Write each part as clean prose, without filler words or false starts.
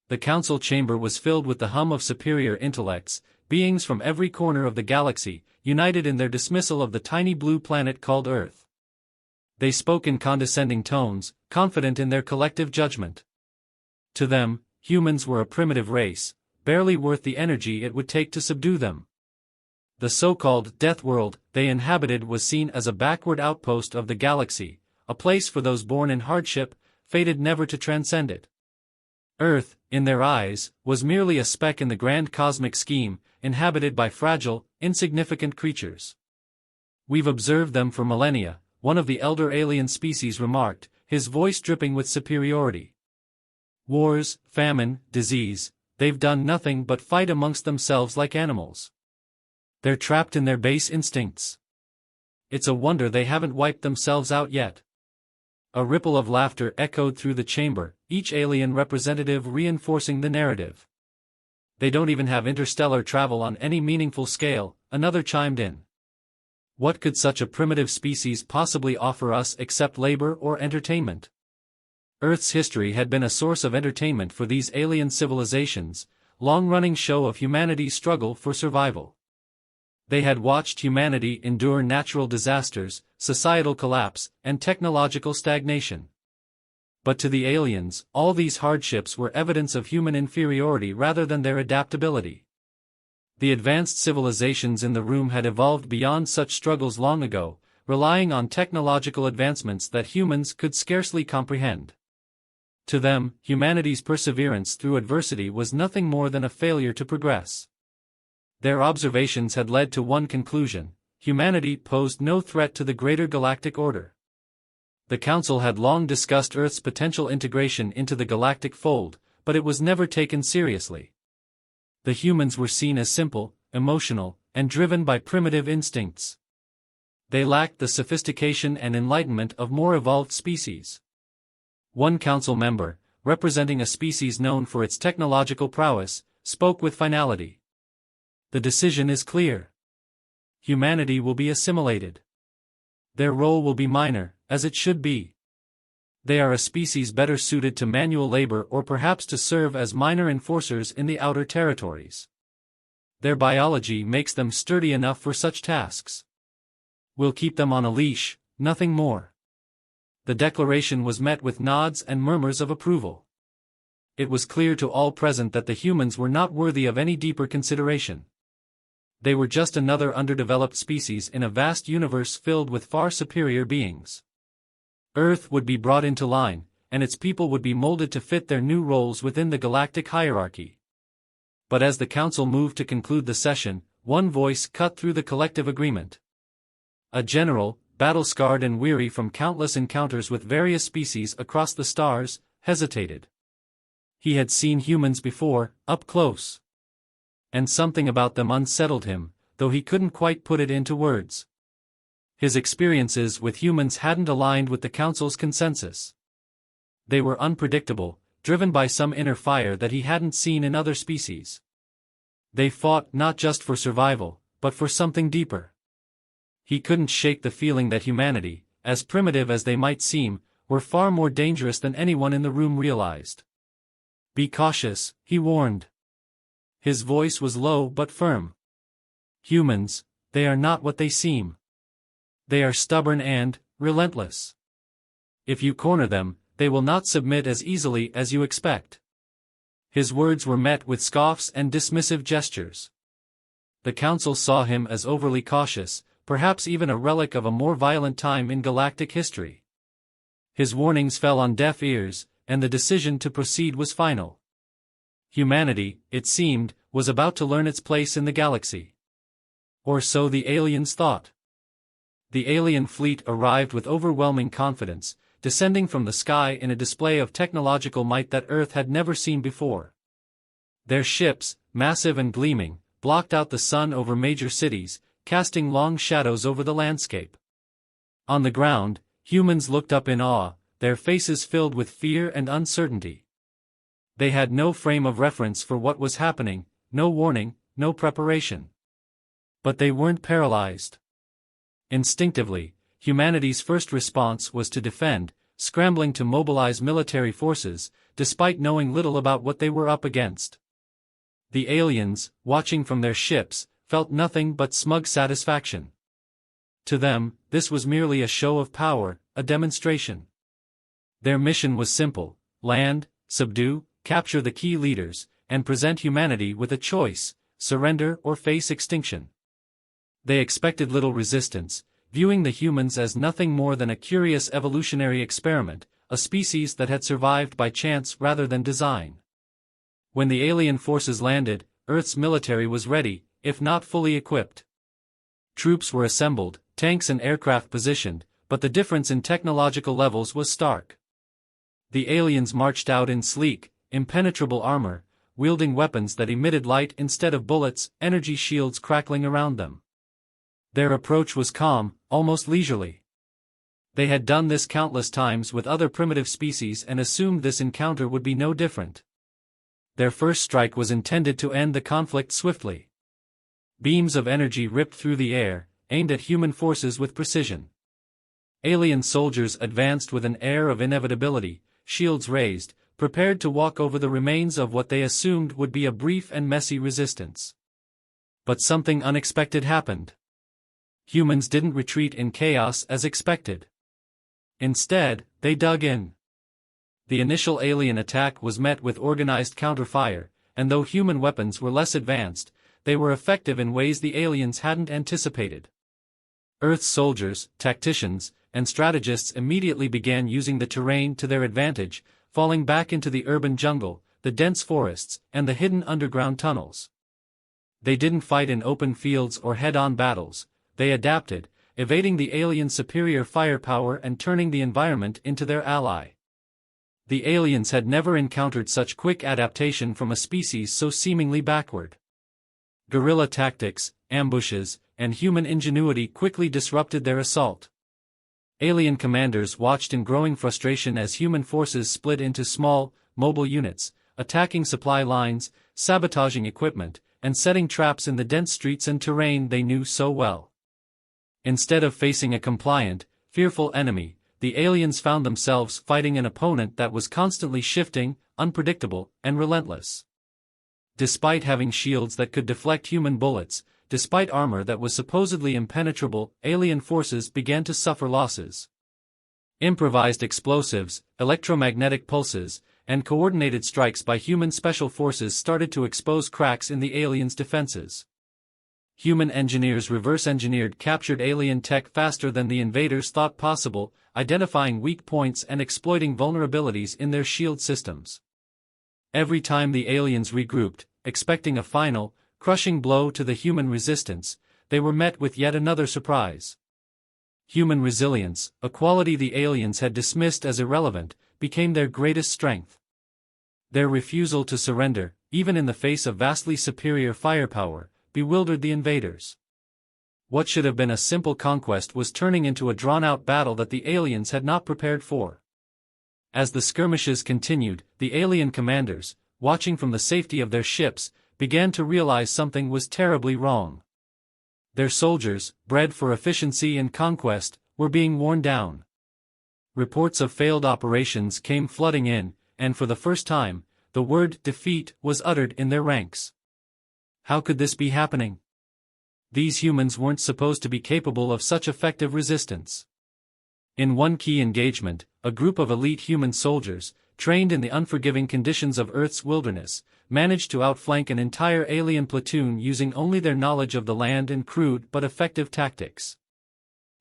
The council chamber was filled with the hum of superior intellects, beings from every corner of the galaxy, united in their dismissal of the tiny blue planet called Earth. They spoke in condescending tones, confident in their collective judgment. To them, humans were a primitive race, barely worth the energy it would take to subdue them. The so-called Death World they inhabited was seen as a backward outpost of the galaxy, a place for those born in hardship, fated never to transcend it. Earth, in their eyes, was merely a speck in the grand cosmic scheme, inhabited by fragile, insignificant creatures. "We've observed them for millennia," one of the elder alien species remarked, his voice dripping with superiority. "Wars, famine, disease, they've done nothing but fight amongst themselves like animals. They're trapped in their base instincts. It's a wonder they haven't wiped themselves out yet." A ripple of laughter echoed through the chamber, each alien representative reinforcing the narrative. "They don't even have interstellar travel on any meaningful scale," another chimed in. "What could such a primitive species possibly offer us except labor or entertainment?" Earth's history had been a source of entertainment for these alien civilizations, long-running show of humanity's struggle for survival. They had watched humanity endure natural disasters, societal collapse, and technological stagnation. But to the aliens, all these hardships were evidence of human inferiority rather than their adaptability. The advanced civilizations in the room had evolved beyond such struggles long ago, relying on technological advancements that humans could scarcely comprehend. To them, humanity's perseverance through adversity was nothing more than a failure to progress. Their observations had led to one conclusion: humanity posed no threat to the greater galactic order. The Council had long discussed Earth's potential integration into the galactic fold, but it was never taken seriously. The humans were seen as simple, emotional, and driven by primitive instincts. They lacked the sophistication and enlightenment of more evolved species. One council member, representing a species known for its technological prowess, spoke with finality. "The decision is clear. Humanity will be assimilated. Their role will be minor, as it should be. They are a species better suited to manual labor or perhaps to serve as minor enforcers in the outer territories. Their biology makes them sturdy enough for such tasks. We'll keep them on a leash, nothing more." The declaration was met with nods and murmurs of approval. It was clear to all present that the humans were not worthy of any deeper consideration. They were just another underdeveloped species in a vast universe filled with far superior beings. Earth would be brought into line, and its people would be molded to fit their new roles within the galactic hierarchy. But as the Council moved to conclude the session, one voice cut through the collective agreement. A general, battle-scarred and weary from countless encounters with various species across the stars, hesitated. He had seen humans before, up close. And something about them unsettled him, though he couldn't quite put it into words. His experiences with humans hadn't aligned with the Council's consensus. They were unpredictable, driven by some inner fire that he hadn't seen in other species. They fought not just for survival, but for something deeper. He couldn't shake the feeling that humanity, as primitive as they might seem, were far more dangerous than anyone in the room realized. "Be cautious," he warned. His voice was low but firm. "Humans, they are not what they seem. They are stubborn and relentless. If you corner them, they will not submit as easily as you expect." His words were met with scoffs and dismissive gestures. The Council saw him as overly cautious, perhaps even a relic of a more violent time in galactic history. His warnings fell on deaf ears, and the decision to proceed was final. Humanity, it seemed, was about to learn its place in the galaxy. Or so the aliens thought. The alien fleet arrived with overwhelming confidence, descending from the sky in a display of technological might that Earth had never seen before. Their ships, massive and gleaming, blocked out the sun over major cities, casting long shadows over the landscape. On the ground, humans looked up in awe, their faces filled with fear and uncertainty. They had no frame of reference for what was happening, no warning, no preparation. But they weren't paralyzed. Instinctively, humanity's first response was to defend, scrambling to mobilize military forces, despite knowing little about what they were up against. The aliens, watching from their ships, felt nothing but smug satisfaction. To them, this was merely a show of power, a demonstration. Their mission was simple: land, subdue, capture the key leaders, and present humanity with a choice: surrender or face extinction. They expected little resistance, viewing the humans as nothing more than a curious evolutionary experiment, a species that had survived by chance rather than design. When the alien forces landed, Earth's military was ready, if not fully equipped. Troops were assembled, tanks and aircraft positioned, but the difference in technological levels was stark. The aliens marched out in sleek, impenetrable armor, wielding weapons that emitted light instead of bullets, energy shields crackling around them. Their approach was calm, almost leisurely. They had done this countless times with other primitive species and assumed this encounter would be no different. Their first strike was intended to end the conflict swiftly. Beams of energy ripped through the air, aimed at human forces with precision. Alien soldiers advanced with an air of inevitability, shields raised, prepared to walk over the remains of what they assumed would be a brief and messy resistance. But something unexpected happened. Humans didn't retreat in chaos as expected. Instead, they dug in. The initial alien attack was met with organized counterfire, and though human weapons were less advanced, they were effective in ways the aliens hadn't anticipated. Earth's soldiers, tacticians, and strategists immediately began using the terrain to their advantage, falling back into the urban jungle, the dense forests, and the hidden underground tunnels. They didn't fight in open fields or head-on battles. They adapted, evading the aliens' superior firepower and turning the environment into their ally. The aliens had never encountered such quick adaptation from a species so seemingly backward. Guerrilla tactics, ambushes, and human ingenuity quickly disrupted their assault. Alien commanders watched in growing frustration as human forces split into small, mobile units, attacking supply lines, sabotaging equipment, and setting traps in the dense streets and terrain they knew so well. Instead of facing a compliant, fearful enemy, the aliens found themselves fighting an opponent that was constantly shifting, unpredictable, and relentless. Despite having shields that could deflect human bullets, despite armor that was supposedly impenetrable, alien forces began to suffer losses. Improvised explosives, electromagnetic pulses, and coordinated strikes by human special forces started to expose cracks in the aliens' defenses. Human engineers reverse-engineered captured alien tech faster than the invaders thought possible, identifying weak points and exploiting vulnerabilities in their shield systems. Every time the aliens regrouped, expecting a final, crushing blow to the human resistance, they were met with yet another surprise. Human resilience, a quality the aliens had dismissed as irrelevant, became their greatest strength. Their refusal to surrender, even in the face of vastly superior firepower, bewildered the invaders. What should have been a simple conquest was turning into a drawn-out battle that the aliens had not prepared for. As the skirmishes continued, the alien commanders, watching from the safety of their ships, began to realize something was terribly wrong. Their soldiers, bred for efficiency and conquest, were being worn down. Reports of failed operations came flooding in, and for the first time, the word defeat was uttered in their ranks. How could this be happening? These humans weren't supposed to be capable of such effective resistance. In one key engagement, a group of elite human soldiers, trained in the unforgiving conditions of Earth's wilderness, managed to outflank an entire alien platoon using only their knowledge of the land and crude but effective tactics.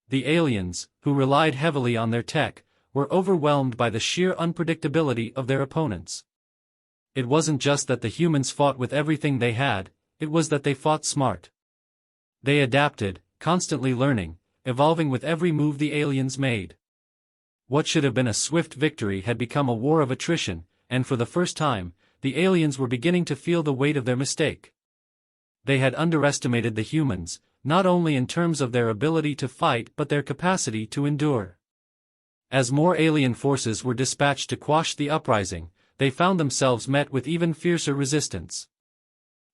The aliens, who relied heavily on their tech, were overwhelmed by the sheer unpredictability of their opponents. It wasn't just that the humans fought with everything they had, it was that they fought smart. They adapted, constantly learning, evolving with every move the aliens made. What should have been a swift victory had become a war of attrition, and for the first time, the aliens were beginning to feel the weight of their mistake. They had underestimated the humans, not only in terms of their ability to fight but their capacity to endure. As more alien forces were dispatched to quash the uprising, they found themselves met with even fiercer resistance.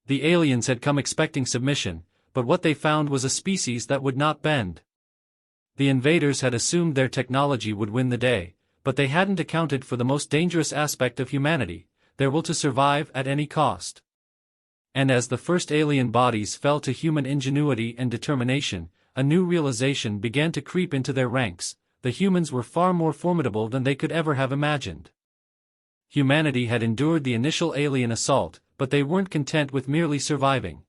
The aliens had come expecting submission, but what they found was a species that would not bend. The invaders had assumed their technology would win the day, but they hadn't accounted for the most dangerous aspect of humanity, their will to survive at any cost. And as the first alien bodies fell to human ingenuity and determination, a new realization began to creep into their ranks: the humans were far more formidable than they could ever have imagined. Humanity had endured the initial alien assault, but they weren't content with merely surviving.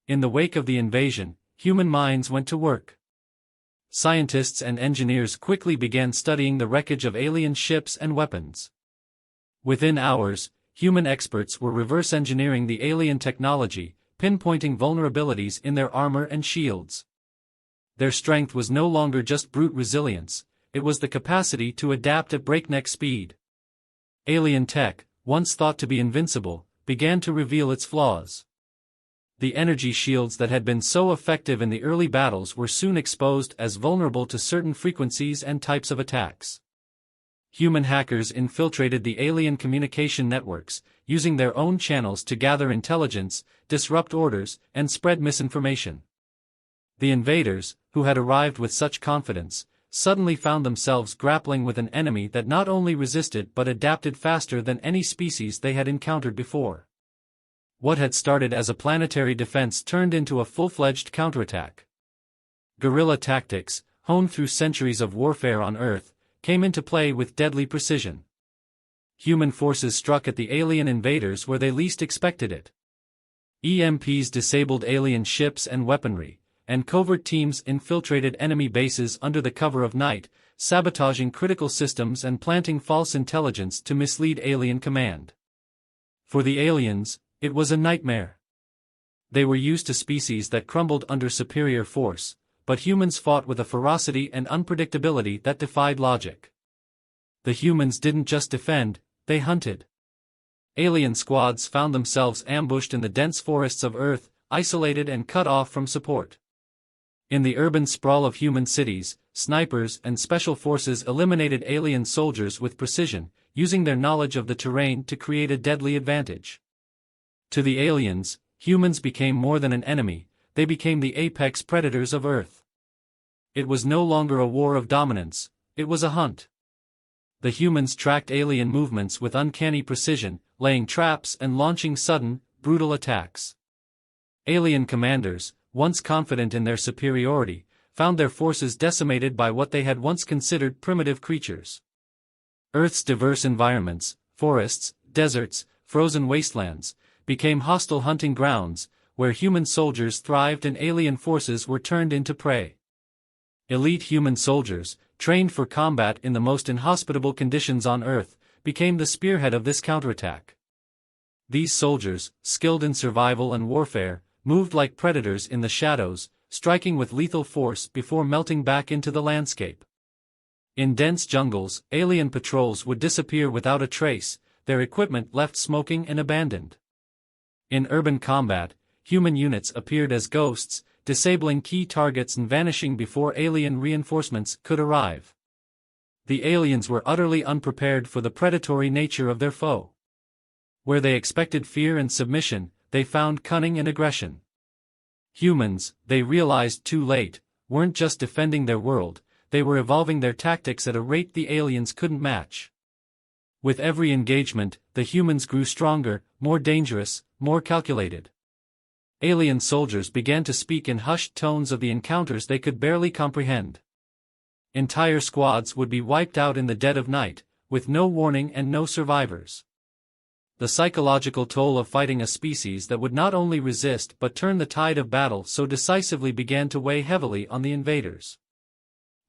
In the wake of the invasion, human minds went to work. Scientists and engineers quickly began studying the wreckage of alien ships and weapons. Within hours, human experts were reverse engineering the alien technology, pinpointing vulnerabilities in their armor and shields. Their strength was no longer just brute resilience, it was the capacity to adapt at breakneck speed. Alien tech, once thought to be invincible, began to reveal its flaws. The energy shields that had been so effective in the early battles were soon exposed as vulnerable to certain frequencies and types of attacks. Human hackers infiltrated the alien communication networks, using their own channels to gather intelligence, disrupt orders, and spread misinformation. The invaders, who had arrived with such confidence, suddenly found themselves grappling with an enemy that not only resisted but adapted faster than any species they had encountered before. What had started as a planetary defense turned into a full-fledged counterattack. Guerrilla tactics, honed through centuries of warfare on Earth, came into play with deadly precision. Human forces struck at the alien invaders where they least expected it. EMPs disabled alien ships and weaponry, and covert teams infiltrated enemy bases under the cover of night, sabotaging critical systems and planting false intelligence to mislead alien command. For the aliens, it was a nightmare. They were used to species that crumbled under superior force, but humans fought with a ferocity and unpredictability that defied logic. The humans didn't just defend, they hunted. Alien squads found themselves ambushed in the dense forests of Earth, isolated and cut off from support. In the urban sprawl of human cities, snipers and special forces eliminated alien soldiers with precision, using their knowledge of the terrain to create a deadly advantage. To the aliens, humans became more than an enemy, they became the apex predators of Earth. It was no longer a war of dominance, it was a hunt. The humans tracked alien movements with uncanny precision, laying traps and launching sudden, brutal attacks. Alien commanders, once confident in their superiority, found their forces decimated by what they had once considered primitive creatures. Earth's diverse environments, forests, deserts, frozen wastelands, became hostile hunting grounds, where human soldiers thrived and alien forces were turned into prey. Elite human soldiers, trained for combat in the most inhospitable conditions on Earth, became the spearhead of this counterattack. These soldiers, skilled in survival and warfare, moved like predators in the shadows, striking with lethal force before melting back into the landscape. In dense jungles, alien patrols would disappear without a trace, their equipment left smoking and abandoned. In urban combat, human units appeared as ghosts, disabling key targets and vanishing before alien reinforcements could arrive. The aliens were utterly unprepared for the predatory nature of their foe. Where they expected fear and submission, they found cunning and aggression. Humans, they realized too late, weren't just defending their world, they were evolving their tactics at a rate the aliens couldn't match. With every engagement, the humans grew stronger, more dangerous, more calculated. Alien soldiers began to speak in hushed tones of the encounters they could barely comprehend. Entire squads would be wiped out in the dead of night, with no warning and no survivors. The psychological toll of fighting a species that would not only resist but turn the tide of battle so decisively began to weigh heavily on the invaders.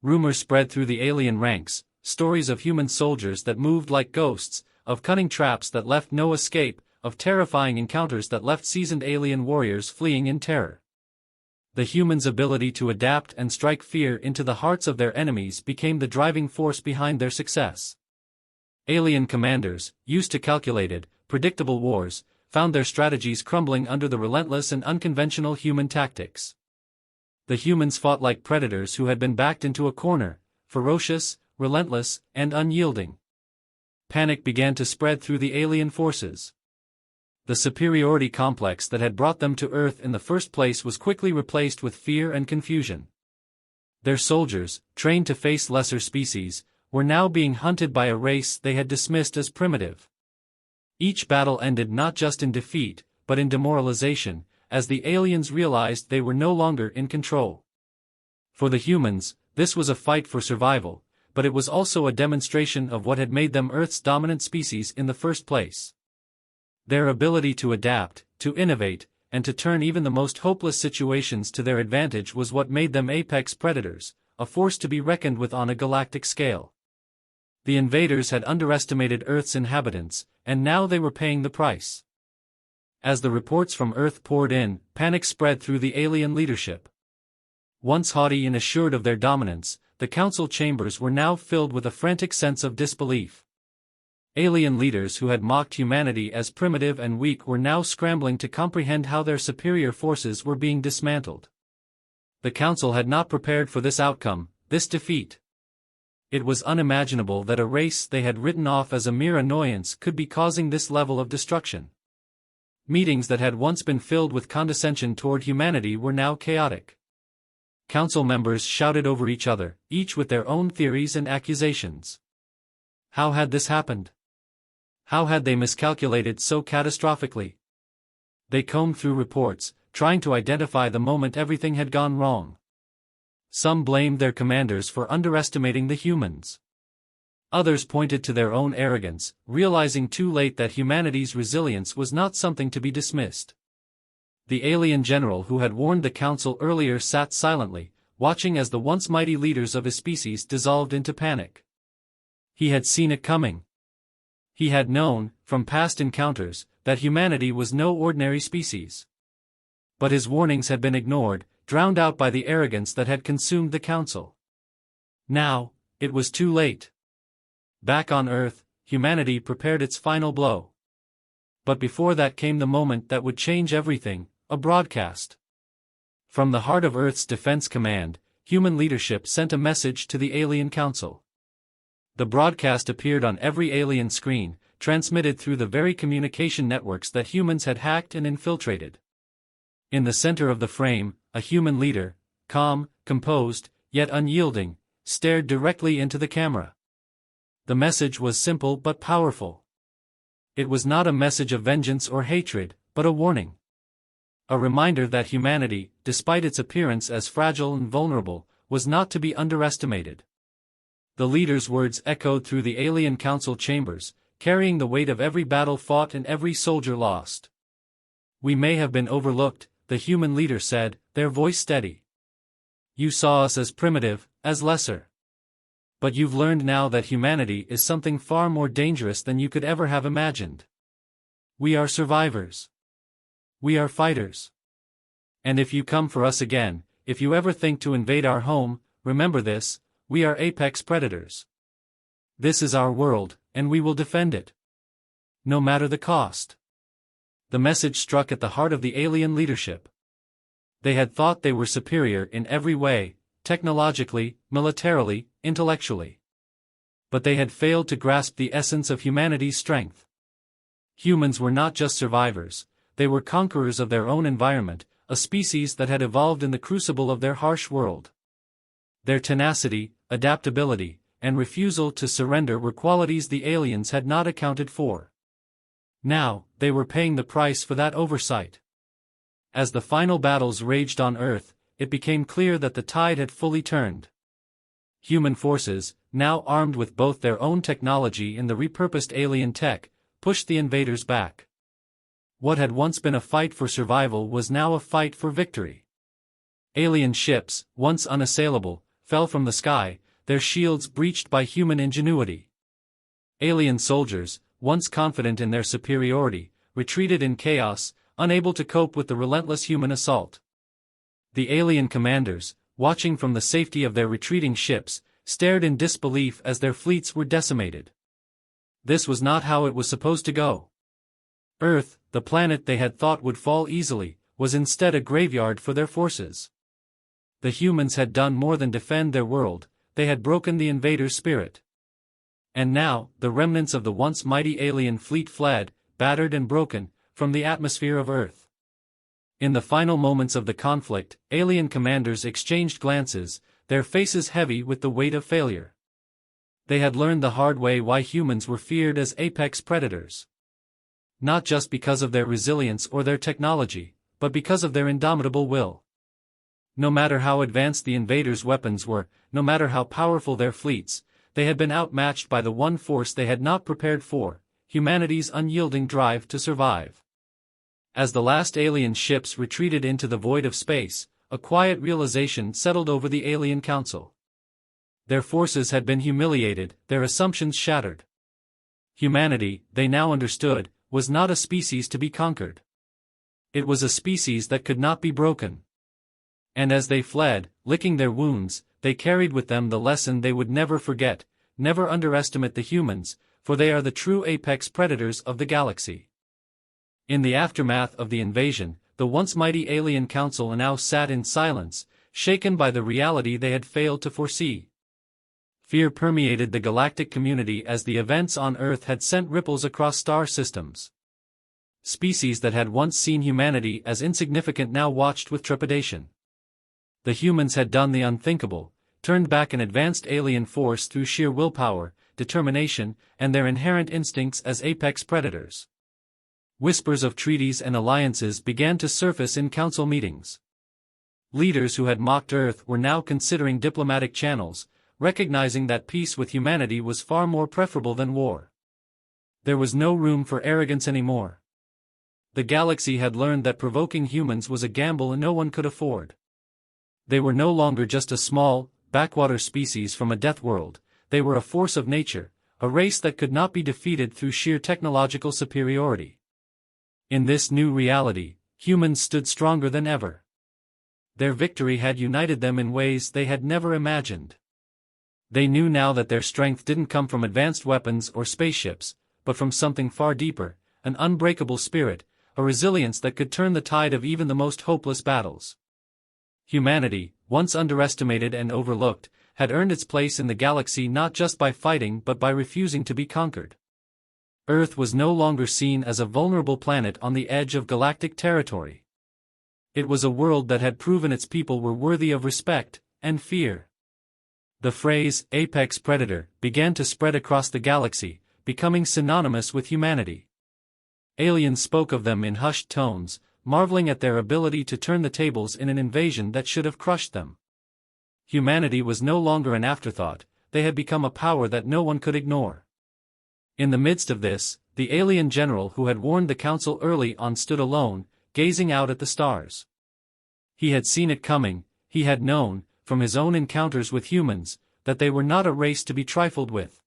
Rumors spread through the alien ranks, stories of human soldiers that moved like ghosts, of cunning traps that left no escape, of terrifying encounters that left seasoned alien warriors fleeing in terror. The humans' ability to adapt and strike fear into the hearts of their enemies became the driving force behind their success. Alien commanders, used to calculated, predictable wars, found their strategies crumbling under the relentless and unconventional human tactics. The humans fought like predators who had been backed into a corner, ferocious, relentless, and unyielding. Panic began to spread through the alien forces. The superiority complex that had brought them to Earth in the first place was quickly replaced with fear and confusion. Their soldiers, trained to face lesser species, were now being hunted by a race they had dismissed as primitive. Each battle ended not just in defeat, but in demoralization, as the aliens realized they were no longer in control. For the humans, this was a fight for survival, but it was also a demonstration of what had made them Earth's dominant species in the first place. Their ability to adapt, to innovate, and to turn even the most hopeless situations to their advantage was what made them apex predators, a force to be reckoned with on a galactic scale. The invaders had underestimated Earth's inhabitants, and now they were paying the price. As the reports from Earth poured in, panic spread through the alien leadership. Once haughty and assured of their dominance, the council chambers were now filled with a frantic sense of disbelief. Alien leaders who had mocked humanity as primitive and weak were now scrambling to comprehend how their superior forces were being dismantled. The council had not prepared for this outcome, this defeat. It was unimaginable that a race they had written off as a mere annoyance could be causing this level of destruction. Meetings that had once been filled with condescension toward humanity were now chaotic. Council members shouted over each other, each with their own theories and accusations. How had this happened? How had they miscalculated so catastrophically? They combed through reports, trying to identify the moment everything had gone wrong. Some blamed their commanders for underestimating the humans. Others pointed to their own arrogance, realizing too late that humanity's resilience was not something to be dismissed. The alien general who had warned the council earlier sat silently, watching as the once mighty leaders of his species dissolved into panic. He had seen it coming. He had known, from past encounters, that humanity was no ordinary species. But his warnings had been ignored, drowned out by the arrogance that had consumed the council. Now, it was too late. Back on Earth, humanity prepared its final blow. But before that came the moment that would change everything, a broadcast. From the heart of Earth's Defense Command, human leadership sent a message to the alien council. The broadcast appeared on every alien screen, transmitted through the very communication networks that humans had hacked and infiltrated. In the center of the frame, a human leader, calm, composed, yet unyielding, stared directly into the camera. The message was simple but powerful. It was not a message of vengeance or hatred, but a warning. A reminder that humanity, despite its appearance as fragile and vulnerable, was not to be underestimated. The leader's words echoed through the alien council chambers, carrying the weight of every battle fought and every soldier lost. "We may have been overlooked," the human leader said, their voice steady. "You saw us as primitive, as lesser. But you've learned now that humanity is something far more dangerous than you could ever have imagined. We are survivors. We are fighters. And if you come for us again, if you ever think to invade our home, remember this, we are apex predators. This is our world, and we will defend it. No matter the cost." The message struck at the heart of the alien leadership. They had thought they were superior in every way, technologically, militarily, intellectually. But they had failed to grasp the essence of humanity's strength. Humans were not just survivors, they were conquerors of their own environment, a species that had evolved in the crucible of their harsh world. Their tenacity, adaptability, and refusal to surrender were qualities the aliens had not accounted for. Now, they were paying the price for that oversight. As the final battles raged on Earth, it became clear that the tide had fully turned. Human forces, now armed with both their own technology and the repurposed alien tech, pushed the invaders back. What had once been a fight for survival was now a fight for victory. Alien ships, once unassailable, fell from the sky, their shields breached by human ingenuity. Alien soldiers, once confident in their superiority, retreated in chaos, unable to cope with the relentless human assault. The alien commanders, watching from the safety of their retreating ships, stared in disbelief as their fleets were decimated. This was not how it was supposed to go. Earth, the planet they had thought would fall easily, was instead a graveyard for their forces. The humans had done more than defend their world, they had broken the invader's spirit. And now, the remnants of the once mighty alien fleet fled, battered and broken, from the atmosphere of Earth. In the final moments of the conflict, alien commanders exchanged glances, their faces heavy with the weight of failure. They had learned the hard way why humans were feared as apex predators. Not just because of their resilience or their technology, but because of their indomitable will. No matter how advanced the invaders' weapons were, no matter how powerful their fleets, they had been outmatched by the one force they had not prepared for: humanity's unyielding drive to survive. As the last alien ships retreated into the void of space, a quiet realization settled over the alien council. Their forces had been humiliated, their assumptions shattered. Humanity, they now understood, was not a species to be conquered. It was a species that could not be broken. And as they fled, licking their wounds, they carried with them the lesson they would never forget: never underestimate the humans, for they are the true apex predators of the galaxy. In the aftermath of the invasion, the once mighty alien council now sat in silence, shaken by the reality they had failed to foresee. Fear permeated the galactic community as the events on Earth had sent ripples across star systems. Species that had once seen humanity as insignificant now watched with trepidation. The humans had done the unthinkable, turned back an advanced alien force through sheer willpower, determination, and their inherent instincts as apex predators. Whispers of treaties and alliances began to surface in council meetings. Leaders who had mocked Earth were now considering diplomatic channels, recognizing that peace with humanity was far more preferable than war. There was no room for arrogance anymore. The galaxy had learned that provoking humans was a gamble no one could afford. They were no longer just a small, backwater species from a death world, they were a force of nature, a race that could not be defeated through sheer technological superiority. In this new reality, humans stood stronger than ever. Their victory had united them in ways they had never imagined. They knew now that their strength didn't come from advanced weapons or spaceships, but from something far deeper: an unbreakable spirit, a resilience that could turn the tide of even the most hopeless battles. Humanity, once underestimated and overlooked, had earned its place in the galaxy not just by fighting but by refusing to be conquered. Earth was no longer seen as a vulnerable planet on the edge of galactic territory. It was a world that had proven its people were worthy of respect and fear. The phrase, apex predator, began to spread across the galaxy, becoming synonymous with humanity. Aliens spoke of them in hushed tones, marveling at their ability to turn the tables in an invasion that should have crushed them. Humanity was no longer an afterthought, they had become a power that no one could ignore. In the midst of this, the alien general who had warned the council early on stood alone, gazing out at the stars. He had seen it coming, he had known, from his own encounters with humans, that they were not a race to be trifled with.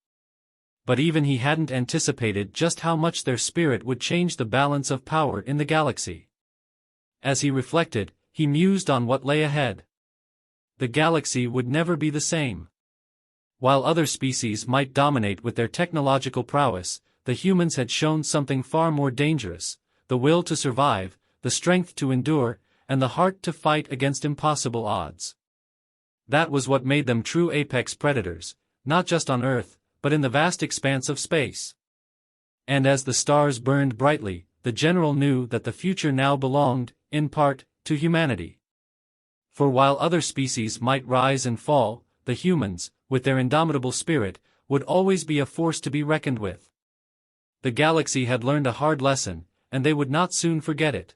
But even he hadn't anticipated just how much their spirit would change the balance of power in the galaxy. As he reflected, he mused on what lay ahead. The galaxy would never be the same. While other species might dominate with their technological prowess, the humans had shown something far more dangerous: the will to survive, the strength to endure, and the heart to fight against impossible odds. That was what made them true apex predators, not just on Earth, but in the vast expanse of space. And as the stars burned brightly, the general knew that the future now belonged, in part, to humanity. For while other species might rise and fall, the humans, with their indomitable spirit, would always be a force to be reckoned with. The galaxy had learned a hard lesson, and they would not soon forget it.